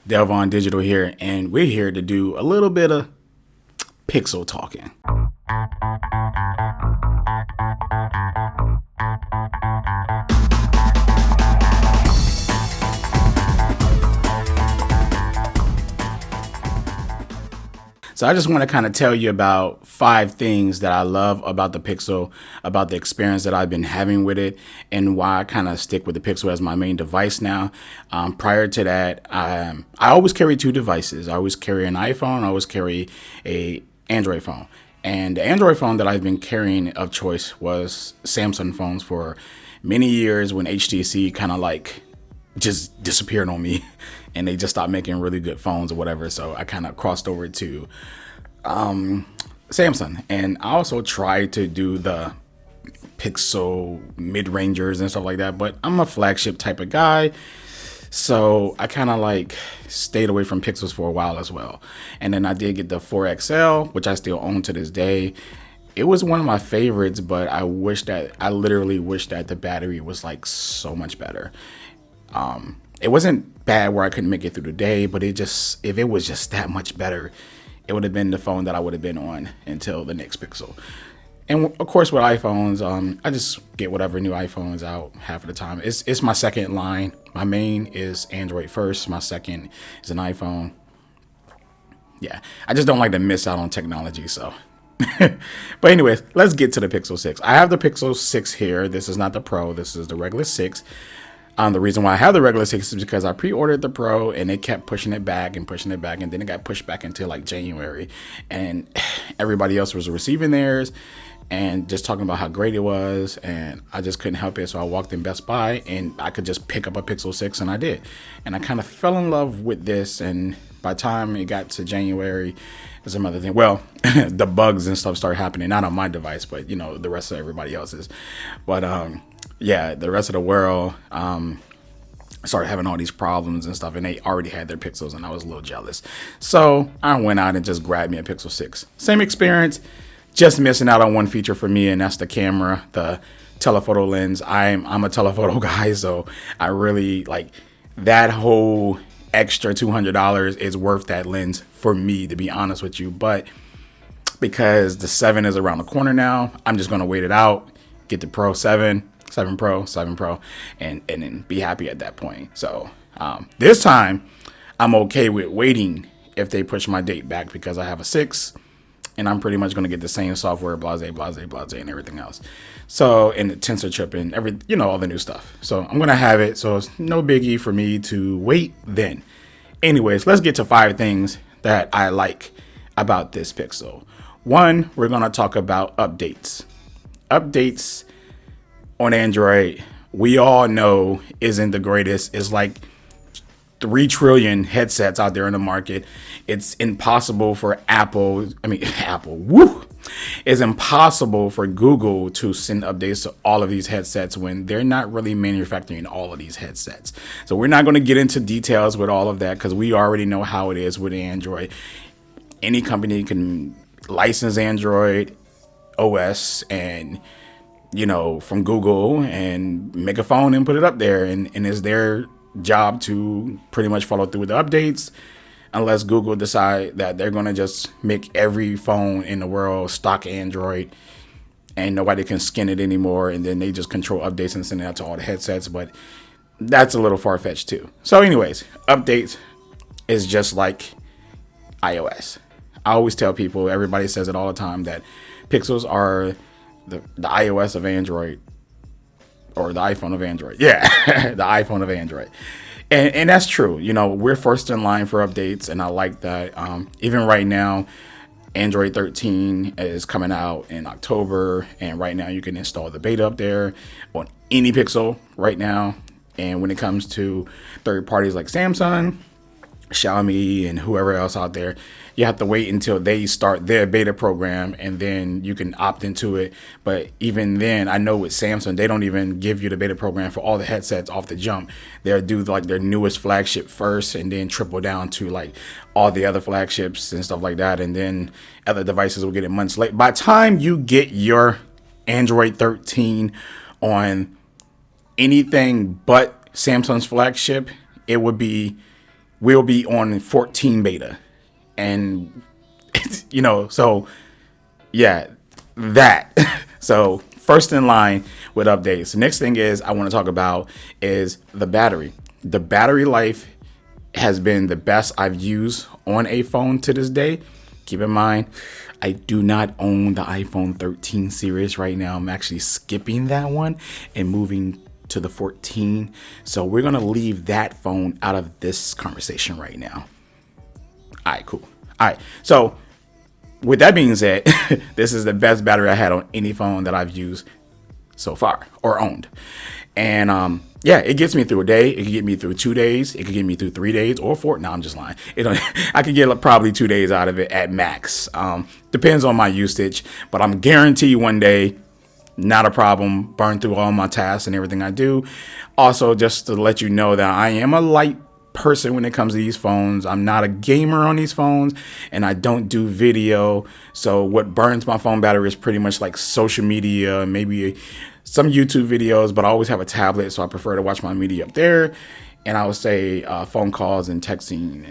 Delvon Digital here, and we're here to do a little bit of pixel talking. So I just want to kind of tell you about 5 things that I love about the Pixel, about the experience that I've been having with it, and why I kind of stick with the Pixel as my main device now. Prior to that, I always carry 2 devices. I always carry an iPhone. I always carry a Android phone. And the Android phone that I've been carrying of choice was Samsung phones for many years when HTC kind of like just disappeared on me and they just stopped making really good phones or whatever. So I kind of crossed over to Samsung, and I also tried to do the Pixel mid-rangers and stuff like that, but I'm a flagship type of guy. So I kind of like stayed away from Pixels for a while as well. And then I did get the 4XL, which I still own to this day. It was one of my favorites, but I literally wish that the battery was like so much better. It wasn't bad where I couldn't make it through the day, but if it was just that much better, it would have been the phone that I would have been on until the next Pixel. And of course with iPhones, I just get whatever new iPhone is out half of the time. It's my second line. My main is Android first. My second is an iPhone. Yeah, I just don't like to miss out on technology, so. But anyways, let's get to the Pixel 6. I have the Pixel 6 here. This is not the Pro. This is the regular 6. The reason why I have the regular 6 is because I pre-ordered the Pro and they kept pushing it back, and then it got pushed back until like January, and everybody else was receiving theirs and just talking about how great it was, and I just couldn't help it. So I walked in Best Buy and I could just pick up a Pixel 6, and I did. And I kind of fell in love with this, and by the time it got to January, there's some other thing. Well, the bugs and stuff started happening, not on my device, but the rest of everybody else's. But yeah, the rest of the world started having all these problems and stuff, and they already had their Pixels, and I was a little jealous. So I went out and just grabbed me a Pixel 6. Same experience, just missing out on one feature for me, and that's the camera, the telephoto lens. I'm a telephoto guy, so I really like that whole extra $200 is worth that lens for me, to be honest with you. But because the 7 is around the corner now, I'm just going to wait it out, get the Pro 7 Pro, and then be happy at that point. So this time I'm okay with waiting if they push my date back, because I have a 6 and I'm pretty much going to get the same software, blase, and everything else. So, and the tensor chip and all the new stuff. So I'm going to have it. So it's no biggie for me to wait then. Anyways, let's get to 5 things that I like about this Pixel. 1, we're going to talk about updates. Updates on Android, we all know, isn't the greatest. It's like 3 trillion headsets out there in the market. It's impossible for It's impossible for Google to send updates to all of these headsets when they're not really manufacturing all of these headsets. So we're not going to get into details with all of that, because we already know how it is with Android. Any company can license Android OS and from Google and make a phone and put it up there, and it's their job to pretty much follow through with the updates, unless Google decide that they're going to just make every phone in the world stock Android and nobody can skin it anymore, and then they just control updates and send it out to all the headsets. But that's a little far-fetched too. So anyways, updates is just like iOS. I always tell people, everybody says it all the time, that Pixels are the iOS of Android, or the iPhone of Android. Yeah, the iPhone of Android. And that's true. We're first in line for updates, and I like that. Even right now, Android 13 is coming out in October, and right now you can install the beta up there on any Pixel right now. And when it comes to third parties like Samsung, Xiaomi, and whoever else out there, you have to wait until they start their beta program, and then you can opt into it. But even then, I know with Samsung, they don't even give you the beta program for all the headsets off the jump. They'll do like their newest flagship first, and then triple down to like all the other flagships and stuff like that, and then other devices will get it months late. By the time you get your Android 13 on anything but Samsung's flagship, it would be will be on 14 beta. And, so yeah, that. So first in line with updates. The next thing is I want to talk about is the battery. The battery life has been the best I've used on a phone to this day. Keep in mind, I do not own the iPhone 13 series right now. I'm actually skipping that one and moving to the 14. So we're going to leave that phone out of this conversation right now. All right, cool. All right. So with that being said, this is the best battery I had on any phone that I've used so far or owned. And it gets me through a day. It can get me through 2 days. It could get me through 3 days or 4. No, I'm just lying. I could get probably 2 days out of it at max. Depends on my usage, but I'm guaranteed one day, not a problem. Burn through all my tasks and everything I do. Also, just to let you know that I am a light person when it comes to these phones. I'm not a gamer on these phones, and I don't do video. So what burns my phone battery is pretty much like social media, maybe some YouTube videos, but I always have a tablet, so I prefer to watch my media up there. And I would say phone calls and texting.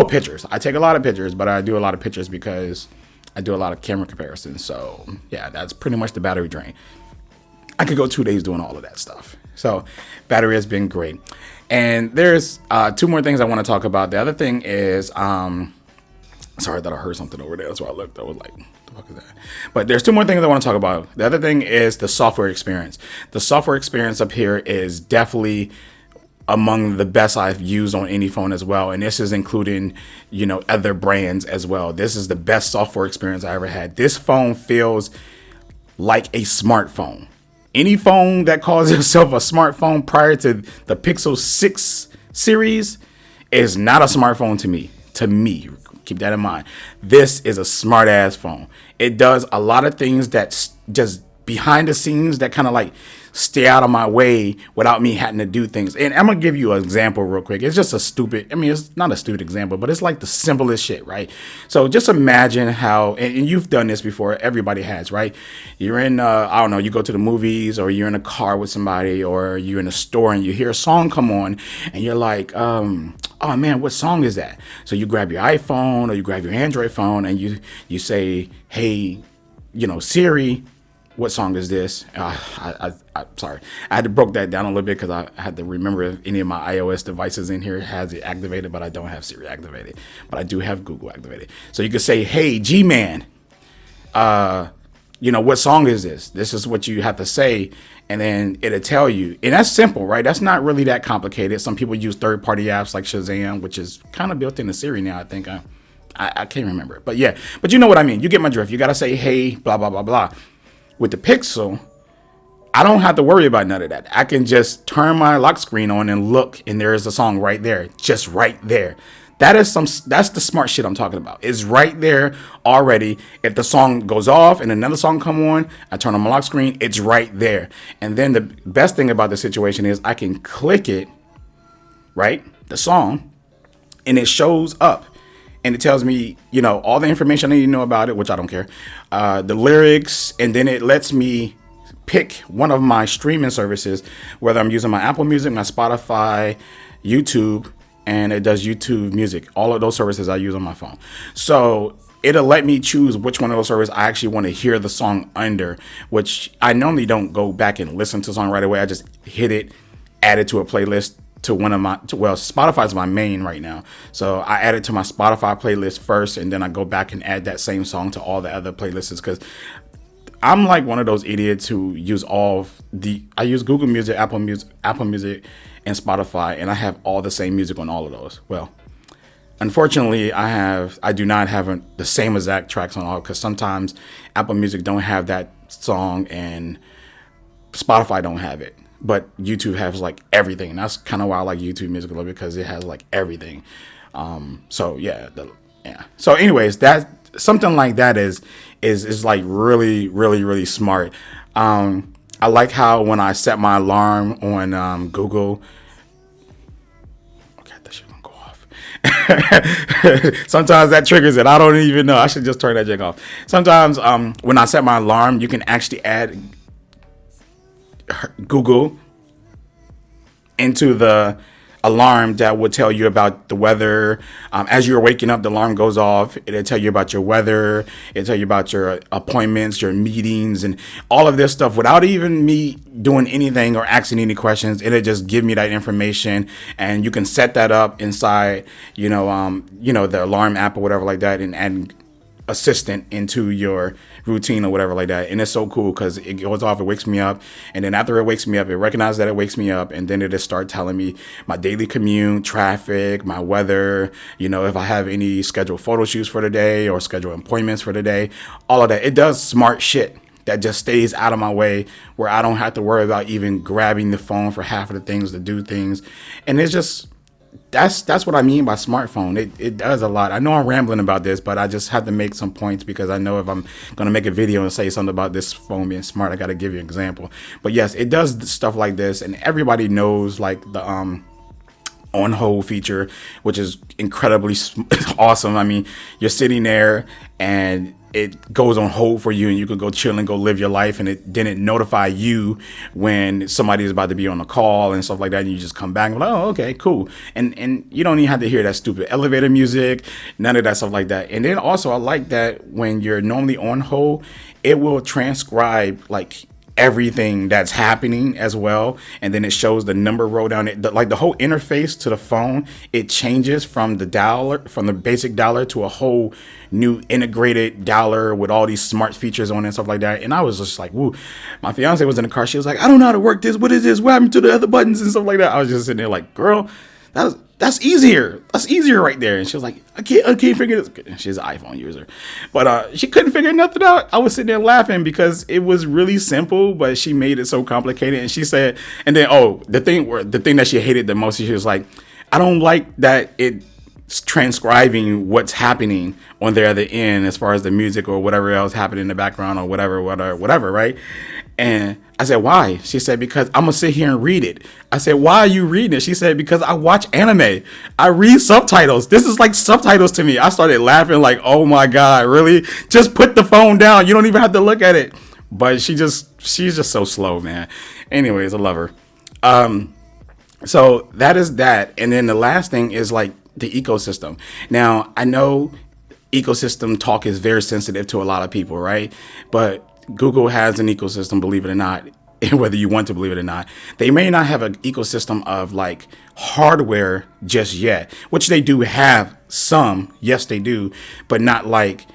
Pictures. I take a lot of pictures, but I do a lot of pictures because I do a lot of camera comparisons. So yeah, that's pretty much the battery drain. I could go 2 days doing all of that stuff. So battery has been great. And there's 2 more things I want to talk about. The other thing is, sorry, I thought I heard something over there. That's why I looked. I was like, what the fuck is that? But there's 2 more things I want to talk about. The other thing is the software experience. The software experience up here is definitely among the best I've used on any phone as well. And this is including, other brands as well. This is the best software experience I ever had. This phone feels like a smartphone. Any phone that calls itself a smartphone prior to the Pixel 6 series is not a smartphone to me. To me, keep that in mind. This is a smart ass phone. It does a lot of things that's just behind the scenes that kind of like stay out of my way without me having to do things. And I'm gonna give you an example real quick. It's just it's not a stupid example, but it's like the simplest shit, right? So just imagine how, and you've done this before, everybody has, right? You're in, you go to the movies, or you're in a car with somebody, or you're in a store and you hear a song come on and you're like, oh man, what song is that? So you grab your iPhone or you grab your Android phone and you say, hey, Siri, what song is this? I'm sorry. I had to broke that down a little bit because I had to remember if any of my iOS devices in here has it activated, but I don't have Siri activated. But I do have Google activated. So you could say, hey, G-Man, what song is this? This is what you have to say, and then it'll tell you. And that's simple, right? That's not really that complicated. Some people use third-party apps like Shazam, which is kind of built into Siri now, I think. I can't remember it. But yeah, but you know what I mean. You get my drift. You got to say, hey, blah, blah, blah, blah. With the Pixel, I don't have to worry about none of that. I can just turn my lock screen on and look, and there is a song right there, just right there. That's the smart shit I'm talking about. It's right there already. If the song goes off and another song come on, I turn on my lock screen, it's right there. And then the best thing about the situation is I can click it, right, the song, and it shows up. And it tells me, all the information I need to know about it, which I don't care, the lyrics, and then it lets me pick one of my streaming services, whether I'm using my Apple Music, my Spotify, YouTube, and it does YouTube Music. All of those services I use on my phone. So it'll let me choose which one of those services I actually want to hear the song under, which I normally don't go back and listen to the song right away. I just hit it, add it to a playlist. To one of Spotify's my main right now. So I add it to my Spotify playlist first, and then I go back and add that same song to all the other playlists, because I'm like one of those idiots who use I use Google Music, Apple Music, and Spotify, and I have all the same music on all of those. Well, unfortunately, I do not have the same exact tracks on all, because sometimes Apple Music don't have that song and Spotify don't have it. But YouTube has like everything. And that's kind of why I like YouTube Music a little bit, because it has like everything. So yeah. So anyways, that something like that is like really, really, really smart. I like how when I set my alarm on Google, okay, that shit gonna go off. Sometimes that triggers it. I don't even know. I should just turn that jig off. Sometimes when I set my alarm, you can actually add Google into the alarm that will tell you about the weather. As you're waking up, the alarm goes off. It'll tell you about your weather. It'll tell you about your appointments, your meetings, and all of this stuff without even me doing anything or asking any questions. It'll just give me that information, and you can set that up inside, the alarm app or whatever like that, and add assistant into your routine or whatever like that. And it's so cool because it goes off, it wakes me up, and then after it wakes me up, it recognizes that it wakes me up, and then it'll start telling me my daily commute, traffic, my weather, if I have any scheduled photo shoots for the day or scheduled appointments for the day, all of that. It does smart shit that just stays out of my way, where I don't have to worry about even grabbing the phone for half of the things to do things. And it's just, that's what I mean by smartphone. It does a lot. I know I'm rambling about this, but I just had to make some points because I know if I'm going to make a video and say something about this phone being smart, I got to give you an example. But yes, it does stuff like this, and everybody knows like the on hold feature, which is incredibly awesome. I mean, you're sitting there and it goes on hold for you, and you can go chill and go live your life, and it didn't notify you when somebody is about to be on a call and stuff like that, and you just come back and like, oh, okay, cool. And you don't even have to hear that stupid elevator music, none of that stuff like that. And then also I like that when you're normally on hold, it will transcribe like everything that's happening as well, and then it shows the number roll down. Like the whole interface to the phone, it changes from the basic dialer to a whole new integrated dialer with all these smart features on it and stuff like that. And I was just like, woo. My fiance was in the car, she was like, I don't know how to work this, what is this, what happened to the other buttons and stuff like that. I was just sitting there like, girl, that's easier. That's easier right there. And she was like, I can't figure this. She's an iPhone user, but she couldn't figure nothing out. I was sitting there laughing because it was really simple, but she made it so complicated. And she said, and then the thing that she hated the most, she was like, I don't like that it's transcribing what's happening on the other end as far as the music or whatever else happening in the background or whatever, right? And I said, why? She said, because I'm going to sit here and read it. I said, why are you reading it? She said, because I watch anime. I read subtitles. This is like subtitles to me. I started laughing like, oh my God, really? Just put the phone down. You don't even have to look at it. But she's just so slow, man. Anyways, I love her. So that is that. And then the last thing is like the ecosystem. Now, I know ecosystem talk is very sensitive to a lot of people, right? But Google has an ecosystem, believe it or not, whether you want to believe it or not. They may not have an ecosystem of like hardware just yet, which they do have some. Yes, they do, but not like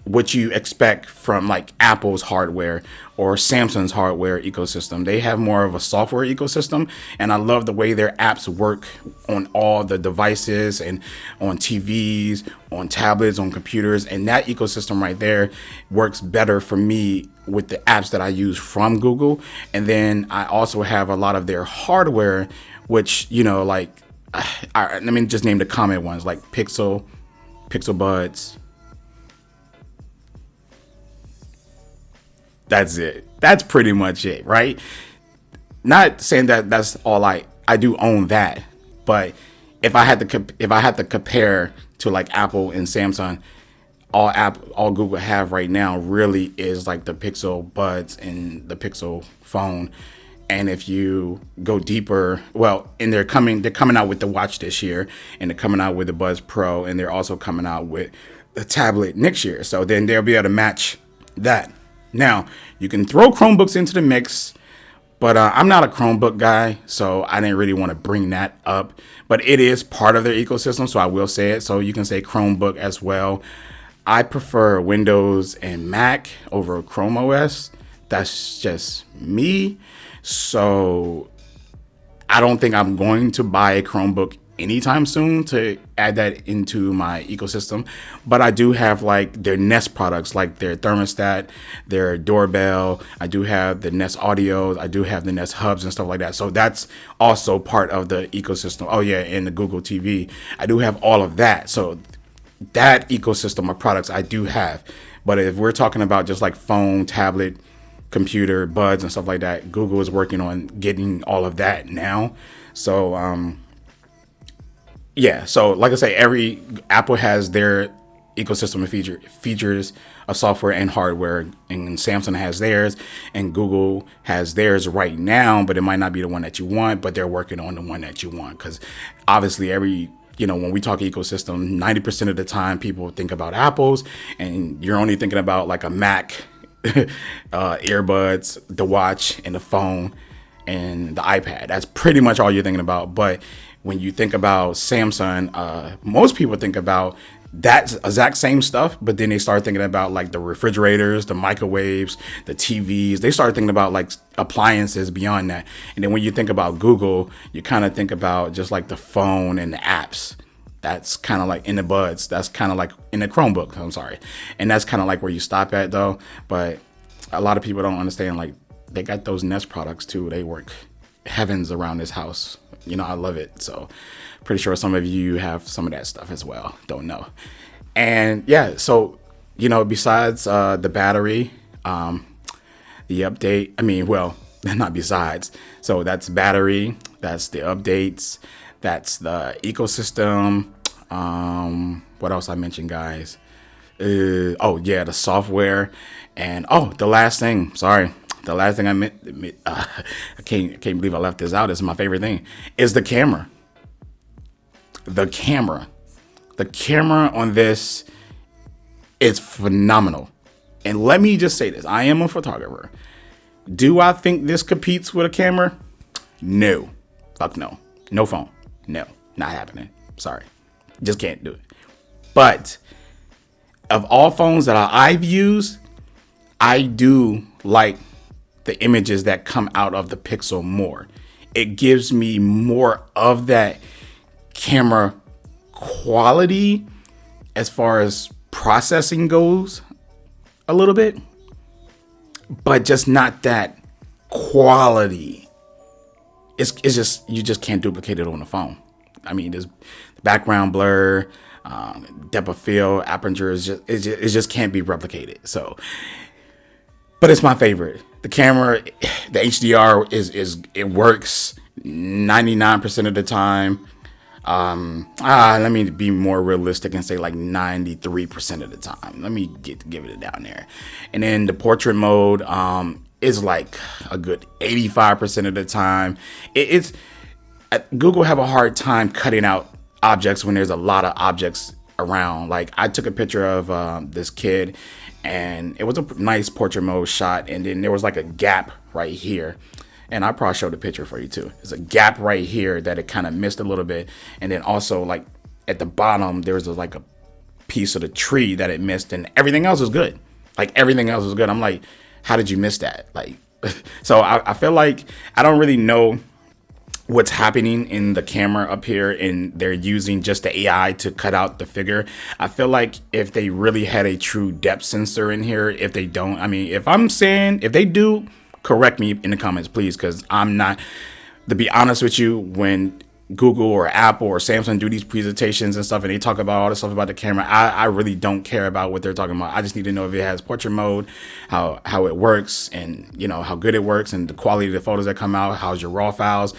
what you expect from like Apple's hardware or Samsung's hardware ecosystem. They have more of a software ecosystem, and I love the way their apps work on all the devices and on TVs, on tablets, on computers, and that ecosystem right there works better for me with the apps that I use from Google. And then I also have a lot of their hardware, which, like, let me just name the common ones like Pixel Buds. That's it. That's pretty much it, right? Not saying that that's all I do own that, but if I had to compare to like Apple and Samsung, all Google have right now really is like the Pixel Buds and the Pixel phone. And if you go deeper, well, and they're coming out with the watch this year, and they're coming out with the Buds Pro, and they're also coming out with the tablet next year. So then they'll be able to match that. Now, you can throw Chromebooks into the mix, but I'm not a Chromebook guy, so I didn't really want to bring that up. But it is part of their ecosystem, so I will say it. So you can say Chromebook as well. I prefer Windows and Mac over Chrome OS. That's just me. So I don't think I'm going to buy a Chromebook anytime soon to add that into my ecosystem. But I do have like their Nest products, like their thermostat, their doorbell. I do have the Nest audios. I do have the Nest hubs and stuff like that. So that's also part of the ecosystem. Oh yeah, and the Google TV. I do have all of that. So that ecosystem of products I do have. But if we're talking about just like phone, tablet, computer, buds and stuff like that, Google is working on getting all of that now. So yeah, so like I say, every Apple has their ecosystem of features of software and hardware, and Samsung has theirs and Google has theirs right now, but it might not be the one that you want, but they're working on the one that you want. Because obviously when we talk ecosystem, 90% of the time people think about Apples, and you're only thinking about like a Mac, earbuds, the watch, and the phone, and the iPad. That's pretty much all you're thinking about. But when you think about Samsung, most people think about that exact same stuff, but then they start thinking about like the refrigerators, the microwaves, the TVs. They start thinking about like appliances beyond that. And then when you think about Google, you kind of think about just like the phone and the apps. That's kind of like in the buds. That's kind of like in the Chromebook. I'm sorry. And that's kind of like where you stop at though. But a lot of people don't understand, like they got those Nest products too. They work heavens around this house. I love it. So pretty sure some of you have some of that stuff as well. Don't know. And yeah, so, besides the battery, the update, well, not besides. So that's battery, that's the updates, that's the ecosystem. What else I mentioned, guys? The software. And the last thing, sorry. The last thing I meant, I can't believe I left this out. It's my favorite thing, is the camera. The camera on this is phenomenal. And let me just say this. I am a photographer. Do I think this competes with a camera? No. Fuck no. No phone. No. Not happening. Sorry. Just can't do it. But of all phones that I've used, I do like the images that come out of the Pixel more. It gives me more of that camera quality as far as processing goes a little bit, but just not that quality. It's just, you just can't duplicate it on the phone. There's background blur, depth of field, aperture it just can't be replicated. So, but it's my favorite. The camera, the HDR it works 99% of the time. Let me be more realistic and say like 93% of the time. Let me give it down there. And then the portrait mode is like a good 85% of the time. It's Google have a hard time cutting out objects when there's a lot of objects around. Like I took a picture of this kid, and it was a nice portrait mode shot, and then there was like a gap right here. And I probably showed a picture for you too. There's a gap right here that it kind of missed a little bit. And then also like at the bottom, there's like a piece of the tree that it missed, and everything else was good. Like everything else was good. I'm like, how did you miss that? Like, so I feel like I don't really know what's happening in the camera up here, and they're using just the AI to cut out the figure. I feel like if they really had a true depth sensor in here, if they don't, if they do, correct me in the comments, please, because I'm not, to be honest with you, when Google or Apple or Samsung do these presentations and stuff, and they talk about all the stuff about the camera, I really don't care about what they're talking about. I just need to know if it has portrait mode, how it works, and how good it works, and the quality of the photos that come out, how's your raw files.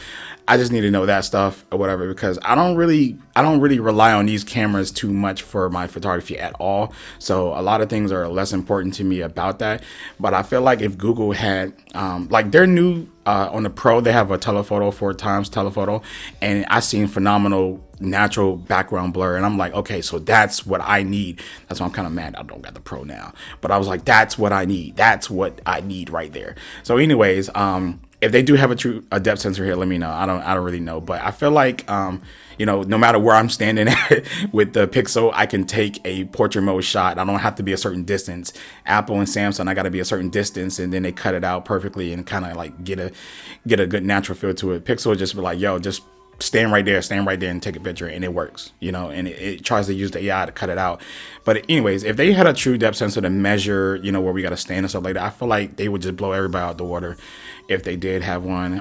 I just need to know that stuff or whatever, because I don't really rely on these cameras too much for my photography at all. So a lot of things are less important to me about that. But I feel like if Google had like their new on the Pro, they have a telephoto, 4x telephoto, and I seen phenomenal natural background blur, and I'm like, okay, so that's what I need. That's why I'm kind of mad I don't got the Pro now, but I was like, that's what I need. That's what I need right there. So anyways, if they do have a depth sensor here, let me know. I don't really know, but I feel like no matter where I'm standing at with the Pixel, I can take a portrait mode shot. I don't have to be a certain distance. Apple and Samsung, I got to be a certain distance, and then they cut it out perfectly and kind of like get a good natural feel to it. Pixel just be like, yo, just stand right there and take a picture, and it works, and it tries to use the AI to cut it out. But anyways, if they had a true depth sensor to measure, where we got to stand and stuff like that, I feel like they would just blow everybody out the water if they did have one,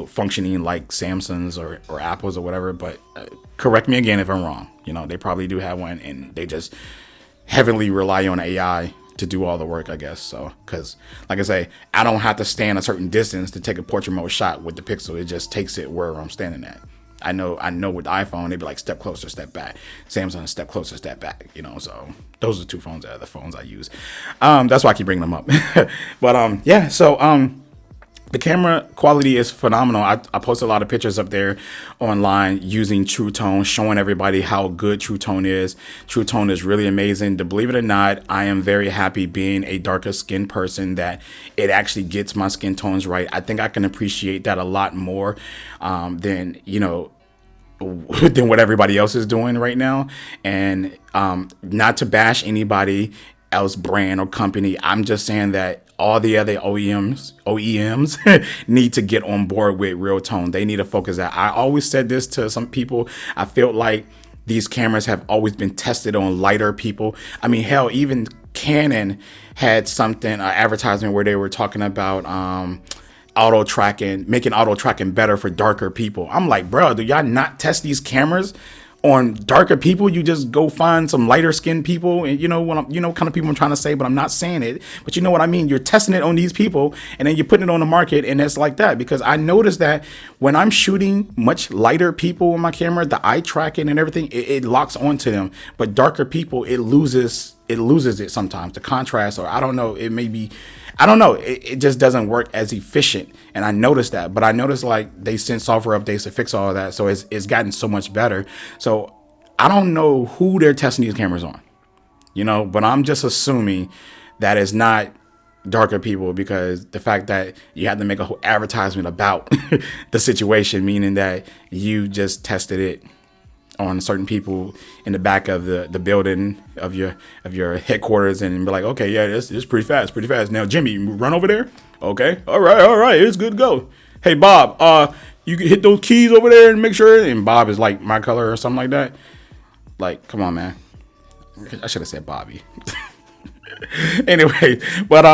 functioning like Samsung's or Apple's or whatever. But correct me again if I'm wrong. They probably do have one, and they just heavily rely on AI to do all the work, I guess. So, because like I say, I don't have to stand a certain distance to take a portrait mode shot with the Pixel. It just takes it wherever I'm standing at. I know with the iPhone, they'd be like step closer, step back. Samsung, step closer, step back. You know, so those are two phones that are the phones I use. That's why I keep bringing them up. But yeah, so the camera quality is phenomenal. I post a lot of pictures up there online using True Tone, showing everybody how good True Tone is. True Tone is really amazing. To believe it or not, I am very happy being a darker skinned person that it actually gets my skin tones right. I think I can appreciate that a lot more than, you know, than what everybody else is doing right now. And not to bash anybody else brand or company. I'm just saying that all the other OEMs need to get on board with real tone. They need to focus that. I always said this to some people. I felt like these cameras have always been tested on lighter people. I mean, hell, even Canon had something, an advertisement where they were talking about auto tracking, making auto tracking better for darker people. I'm like, bro, do y'all not test these cameras on darker people? You just go find some lighter skinned people, and you know what kind of people I'm trying to say, but I'm not saying it, but you know what I mean. You're testing it on these people and then you're putting it on the market, and it's like that. Because I noticed that when I'm shooting much lighter people on my camera, the eye tracking and everything, it locks onto them. But darker people, it loses it sometimes, the contrast, or I don't know, it may be, I don't know, it just doesn't work as efficient. And I noticed that, but I noticed like they sent software updates to fix all of that, so it's gotten so much better. So I don't know who they're testing these cameras on, you know, but I'm just assuming that it's not darker people, because the fact that you have to make a whole advertisement about the situation, meaning that you just tested it on certain people in the back of the building of your headquarters, and be like, okay, yeah, this is pretty fast. Now, Jimmy, run over there. Okay, all right, it's good to go. Hey, Bob, you can hit those keys over there and make sure. And Bob is like my color or something like that. Like, come on, man. I should have said Bobby. Anyway, but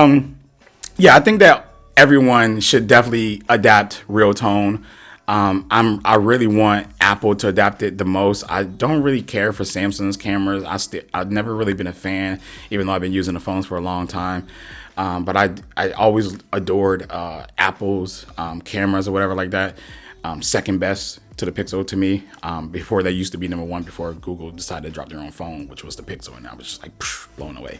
yeah, I think that everyone should definitely adapt real tone. I really want Apple to adapt it the most. I don't really care for Samsung's cameras. I've never really been a fan, even though I've been using the phones for a long time. But I always adored Apple's cameras or whatever like that. Second best to the Pixel to me. Before they used to be number one, before Google decided to drop their own phone, which was the Pixel, and I was just like blown away.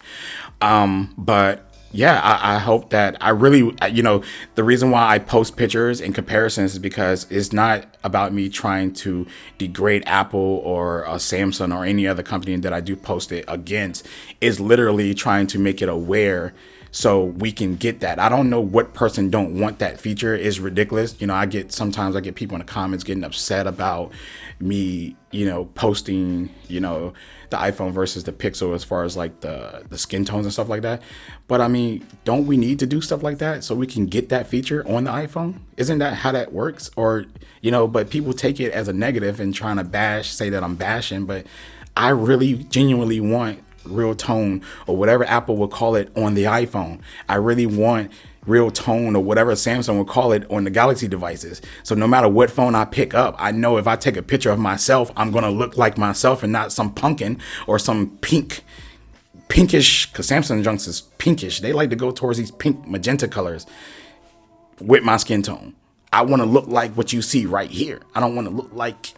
But yeah, I hope that I really, you know, the reason why I post pictures and comparisons is because it's not about me trying to degrade Apple or Samsung or any other company that I do post it against. It's literally trying to make it aware so we can get that. I don't know what person don't want that feature. Is ridiculous. You know, sometimes I get people in the comments getting upset about me, you know, posting, you know, the iPhone versus the Pixel as far as like the skin tones and stuff like that. But I mean, don't we need to do stuff like that so we can get that feature on the iPhone? Isn't that how that works? Or, you know, but people take it as a negative and trying to say that I'm bashing, but I really genuinely want real tone, or whatever Apple would call it, on the iPhone. I really want real tone, or whatever Samsung would call it, on the Galaxy devices. So no matter what phone I pick up, I know if I take a picture of myself, I'm going to look like myself and not some pumpkin or some pinkish, because Samsung junks is pinkish. They like to go towards these pink magenta colors with my skin tone. I want to look like what you see right here. I don't want to look like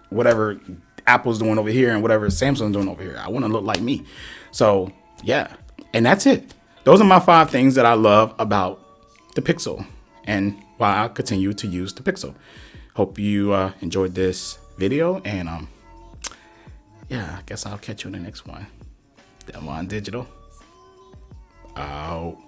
whatever Apple's doing over here and whatever Samsung's doing over here. I want to look like me. So yeah, and that's it. Those are my 5 things that I love about the Pixel and why I continue to use the Pixel. Hope you enjoyed this video, and yeah, I guess I'll catch you in the next one. Devon Digital out.